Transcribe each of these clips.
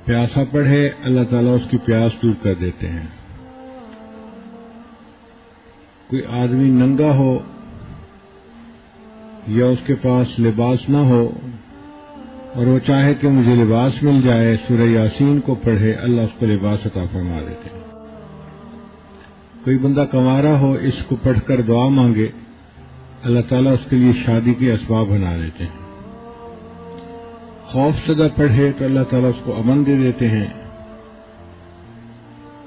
پیاسا پڑھے اللہ تعالیٰ اس کی پیاس دور کر دیتے ہیں۔ کوئی آدمی ننگا ہو یا اس کے پاس لباس نہ ہو اور وہ چاہے کہ مجھے لباس مل جائے، سورہ یاسین کو پڑھے، اللہ اس کو لباس عطا فرما دیتے ہیں۔ کوئی بندہ کنوارا ہو، اس کو پڑھ کر دعا مانگے، اللہ تعالیٰ اس کے لیے شادی کے اسباب بنا دیتے ہیں۔ خوف زدہ پڑھے تو اللہ تعالیٰ اس کو امن دے دیتے ہیں۔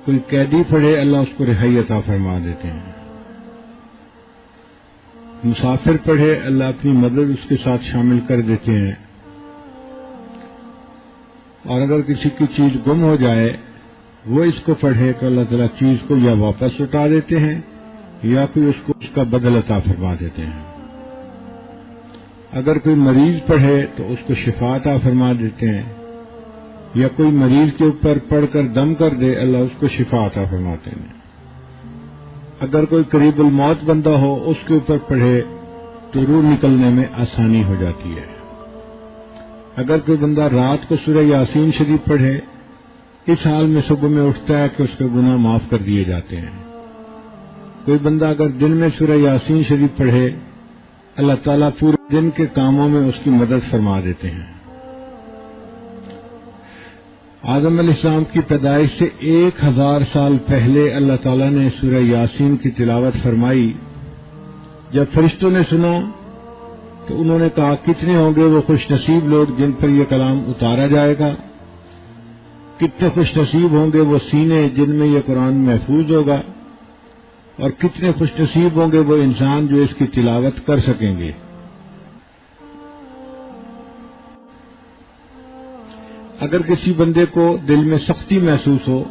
کوئی قیدی پڑھے، اللہ اس کو رہائی عطا فرما دیتے ہیں۔ مسافر پڑھے، اللہ اپنی مدد اس کے ساتھ شامل کر دیتے ہیں۔ اور اگر کسی کی چیز گم ہو جائے، وہ اس کو پڑھے تو اللہ تعالیٰ چیز کو یا واپس لوٹا دیتے ہیں یا کوئی اس کو اس کا بدل عطا فرما دیتے ہیں۔ اگر کوئی مریض پڑھے تو اس کو شفا عطا فرما دیتے ہیں، یا کوئی مریض کے اوپر پڑھ کر دم کر دے، اللہ اس کو شفا عطا فرماتے ہیں۔ اگر کوئی قریب الموت بندہ ہو، اس کے اوپر پڑھے تو روح نکلنے میں آسانی ہو جاتی ہے۔ اگر کوئی بندہ رات کو سورہ یاسین شریف پڑھے، اس حال میں صبح میں اٹھتا ہے کہ اس کے گناہ معاف کر دیے جاتے ہیں۔ کوئی بندہ اگر دن میں سورہ یاسین شریف پڑھے، اللہ تعالیٰ پورے دن کے کاموں میں اس کی مدد فرما دیتے ہیں۔ آدم علیہ السلام کی پیدائش سے 1000 سال پہلے اللہ تعالیٰ نے سورہ یاسین کی تلاوت فرمائی۔ جب فرشتوں نے سنا تو انہوں نے کہا کتنے ہوں گے وہ خوش نصیب لوگ جن پر یہ کلام اتارا جائے گا، کتنے خوش نصیب ہوں گے وہ سینے جن میں یہ قرآن محفوظ ہوگا، اور کتنے خوش نصیب ہوں گے وہ انسان جو اس کی تلاوت کر سکیں گے۔ اگر کسی بندے کو دل میں سختی محسوس ہو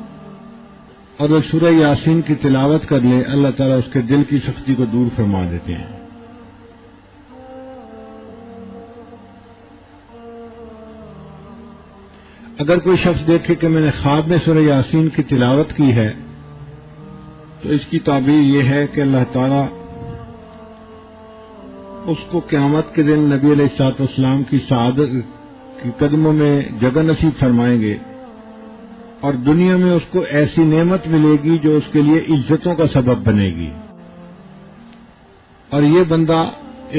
اور وہ سورہ یاسین کی تلاوت کر لے، اللہ تعالیٰ اس کے دل کی سختی کو دور فرما دیتے ہیں۔ اگر کوئی شخص دیکھے کہ میں نے خواب میں سورہ یاسین کی تلاوت کی ہے تو اس کی تعبیر یہ ہے کہ اللہ تعالیٰ اس کو قیامت کے دن نبی علیہ الصلوۃ والسلام کی سعادت کی قدموں میں جگہ نصیب فرمائیں گے، اور دنیا میں اس کو ایسی نعمت ملے گی جو اس کے لیے عزتوں کا سبب بنے گی۔ اور یہ بندہ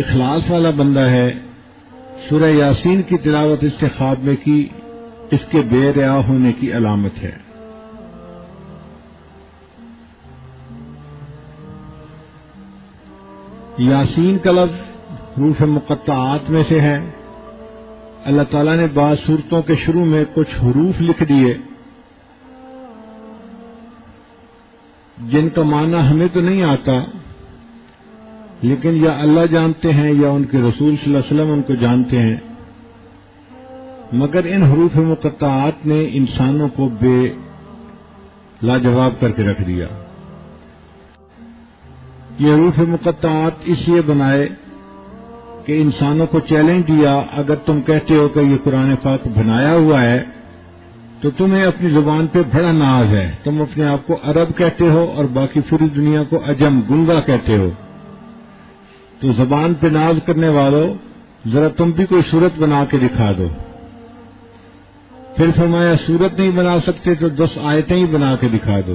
اخلاص والا بندہ ہے۔ سورہ یاسین کی تلاوت اس سے خواب میں کی، اس کے بے ریا ہونے کی علامت ہے۔ یاسین کا لفظ حروف مقطعات میں سے ہے۔ اللہ تعالیٰ نے بعض سورتوں کے شروع میں کچھ حروف لکھ دیے جن کا معنی ہمیں تو نہیں آتا، لیکن یا اللہ جانتے ہیں یا ان کے رسول صلی اللہ علیہ وسلم ان کو جانتے ہیں، مگر ان حروف مقطعات نے انسانوں کو بے لاجواب کر کے رکھ دیا۔ یہ حروف مقطعات اس لیے بنائے کہ انسانوں کو چیلنج دیا، اگر تم کہتے ہو کہ یہ قرآن پاک بنایا ہوا ہے تو تمہیں اپنی زبان پہ بڑا ناز ہے، تم اپنے آپ کو عرب کہتے ہو اور باقی پوری دنیا کو عجم گنگا کہتے ہو، تو زبان پہ ناز کرنے والوں ذرا تم بھی کوئی صورت بنا کے دکھا دو۔ پھر فرمایا صورت نہیں بنا سکتے تو 10 آیتیں ہی بنا کے دکھا دو۔